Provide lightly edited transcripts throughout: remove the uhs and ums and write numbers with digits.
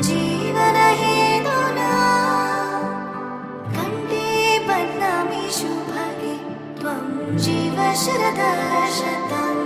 जीवनहेतुना कण्ठे पद्मामि शुभगे त्वं जीव शरदः शतम्।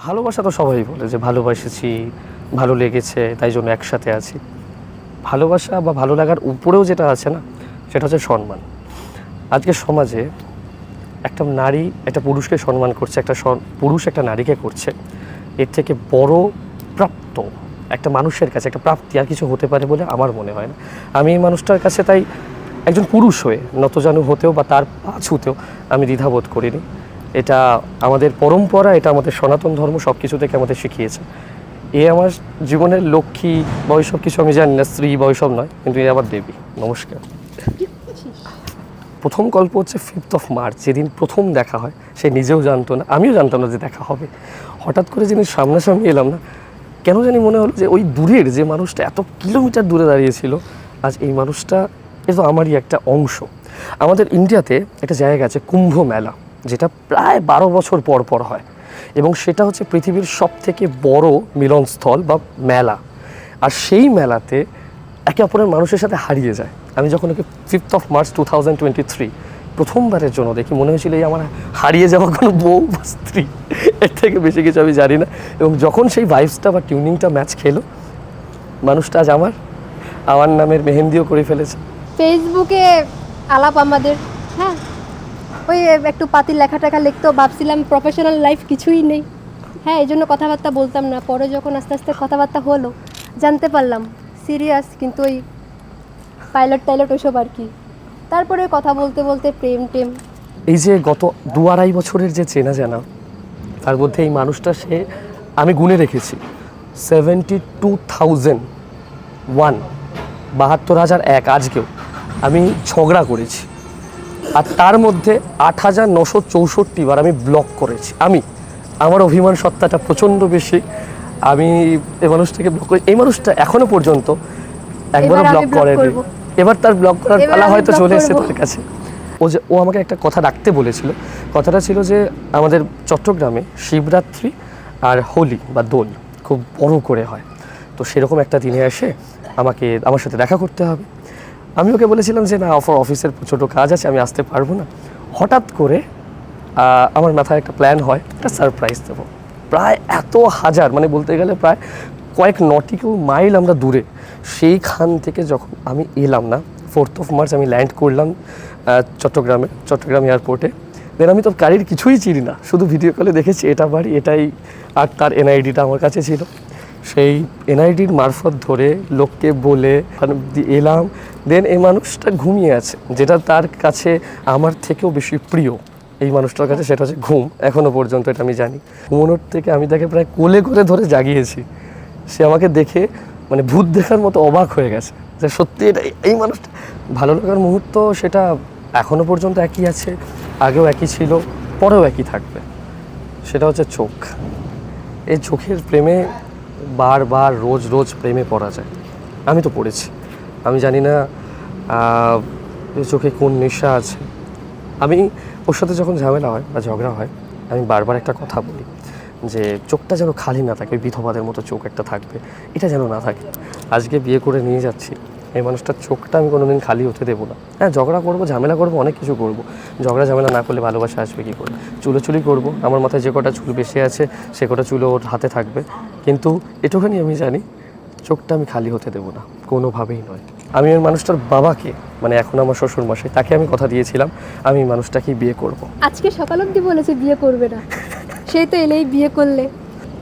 ভালোবাসা তো সবাই বলে যে ভালোবাসেছি, ভালো লেগেছে, তাই জন্য একসাথে আছি। ভালোবাসা বা ভালো লাগার উপরেও যেটা আছে না, সেটা হচ্ছে সম্মান। আজকে সমাজে একটা নারী একটা পুরুষকে সম্মান করছে, একটা পুরুষ একটা নারীকে করছে, এর থেকে বড় প্রাপ্ত একটা মানুষের কাছে একটা প্রাপ্তি আর কিছু হতে পারে বলে আমার মনে হয় না। আমি এই মানুষটার কাছে তাই একজন পুরুষ হয়ে নতজানু হতেও বা তার পা ছুঁতেও আমি দ্বিধাবোধ করিনি। এটা আমাদের পরম্পরা, এটা আমাদের সনাতন ধর্ম সব কিছু থেকে আমাদের শিখিয়েছে। এ আমার জীবনের লক্ষ্মী বা ওইসব কিছু আমি জানি না, স্ত্রী বা ওইসব নয়, কিন্তু এ আমার দেবী। নমস্কার। প্রথম গল্প হচ্ছে 5th মার্চ, যেদিন প্রথম দেখা হয়। সে নিজেও জানতো না, আমিও জানতাম না যে দেখা হবে। হঠাৎ করে যেদিন সামনাসামনি এলাম না, কেন জানি মনে হলো যে ওই দূরের যে মানুষটা এত কিলোমিটার দূরে দাঁড়িয়েছিল, আজ এই মানুষটা এ তো আমারই একটা অংশ। আমাদের ইন্ডিয়াতে একটা জায়গা আছে কুম্ভ মেলা, যেটা প্রায় 12 বছর পর পর হয়, এবং সেটা হচ্ছে পৃথিবীর সবথেকে বড় মিলনস্থল বা মেলা। আর সেই মেলাতে একে অপরের মানুষের সাথে হারিয়ে যায়। আমি যখন ওকে 5th March 2023 প্রথমবারের জন্য দেখি, মনে হয়েছিল এই আমার হারিয়ে যাওয়া কোনো বউ বা স্ত্রী, এর থেকে বেশি কিছু আমি জানি না। এবং যখন সেই ভাইবসটা বা টিউনিংটা ম্যাচ খেলো, মানুষটা আজ আমার নামের মেহেন্দিও করে ফেলেছে। ফেসবুকে আলাপ আমাদের, হ্যাঁ, ওই একটু পাতি লেখা টাকা লিখতেও ভাবছিলাম প্রফেশনাল লাইফ কিছুই নেই, হ্যাঁ, এই জন্য কথাবার্তা বলতাম না। পরে যখন আস্তে আস্তে কথাবার্তা হলো জানতে পারলাম সিরিয়াস, কিন্তু ওই পাইলট ওইসব আর কি। তারপরে কথা বলতে বলতে প্রেম টেম। এই যে গত 2-2.5 বছরের যে চেনা জানা, তার মধ্যে এই মানুষটা, সে আমি গুনে রেখেছি 72,001, 72,001 আজকেও আমি ঝগড়া করেছি। আর তার মধ্যে 8,964 বার আমি ব্লক করেছি। আমার অভিমান সত্তাটা প্রচণ্ড বেশি। আমি এই মানুষটাকে ব্লক করি। এই মানুষটা এখনো পর্যন্ত একবারও এবার আমি ব্লক block করেনি। করব। এবার তার ব্লক করার এবার পালা আমি হয়তো block চলে এসেছে করব। তার কাছে। ও আমাকে একটা কথা রাখতে বলেছিল। কথাটা ছিল যে আমাদের চট্টগ্রামে শিবরাত্রি আর হোলি বা দোল খুব বড় করে হয়, তো সেরকম একটা দিনে এসে আমার সাথে দেখা করতে হবে। আমি ওকে বলেছিলাম যে না, অফিসের ছোটো কাজ আছে, আমি আসতে পারবো না। হঠাৎ করে আমার মাথায় একটা প্ল্যান হয়, একটা সারপ্রাইজ দেবো। প্রায় এত হাজার, মানে বলতে গেলে প্রায় কয়েক নটিক্যাল মাইল আমরা দূরে, সেইখান থেকে যখন আমি এলাম না, 4th March আমি ল্যান্ড করলাম চট্টগ্রাম এয়ারপোর্টে। দেন আমি তো গাড়ির কিছুই চিনি না, শুধু ভিডিও কলে দেখেছি এটা বাড়ি, এটাই। আর তার এনআইডিটা আমার কাছে ছিল। সেই এনআইডির মারফত ধরে লোককে বলে এলাম। দেন এই মানুষটা ঘুমিয়ে আছে, যেটা তার কাছে আমার থেকেও বেশি প্রিয় এই মানুষটার কাছে, সেটা হচ্ছে ঘুম। এখনও পর্যন্ত এটা আমি জানি। ঘুমানোর থেকে আমি তাকে প্রায় কোলে করে ধরে জাগিয়েছি। সে আমাকে দেখে মানে ভূত দেখার মতো অবাক হয়ে গেছে যে সত্যি এটা এই মানুষটা। ভালো লাগার মুহূর্ত সেটা এখনও পর্যন্ত একই আছে, আগেও একই ছিল, পরেও একই থাকবে। সেটা হচ্ছে চোখ। এই চোখের প্রেমে বারবার রোজ প্রেমে পড়া যায়। আমি তো পড়েছি। আমি জানি না চোখে কোন নেশা আছে। আমি ওর সাথে যখন ঝামেলা হয় বা ঝগড়া হয়, আমি বারবার একটা কথা বলি যে চোখটা যেন খালি না থাকে, বিধবাদের মতো চোখ একটা থাকবে, এটা যেন না থাকে। আজকে বিয়ে করে নিয়ে যাচ্ছি, এই মানুষটার চোখটা আমি কোনোদিন খালি হতে দেবো না। হ্যাঁ, ঝগড়া করবো, ঝামেলা করবো, অনেক কিছু করবো। ঝগড়া ঝামেলা না করলে ভালোবাসা আসবে কী করে? চুলোচুলি করবো, আমার মাথায় যে কটা চুল বেশি আছে সে কটা চুলো ওর হাতে থাকবে, কিন্তু এটুখানি আমি জানি চোখটা আমি খালি হতে দেবো না, কোনোভাবেই নয়। আমি ওই মানুষটার বাবাকে, মানে এখন আমার শ্বশুর মশাই, তাকে আমি কথা দিয়েছিলাম আমি এই মানুষটাকেই বিয়ে করব। আজকে সকাল অবধি বলেছে বিয়ে করবে না, সেই তো এলেই বিয়ে করলে।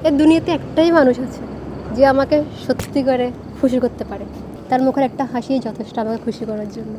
এর দুনিয়াতে একটাই মানুষ আছে যে আমাকে সত্যি করে খুশি করতে পারে, তার মুখের একটা হাসিই যথেষ্ট আমাকে খুশি করার জন্য।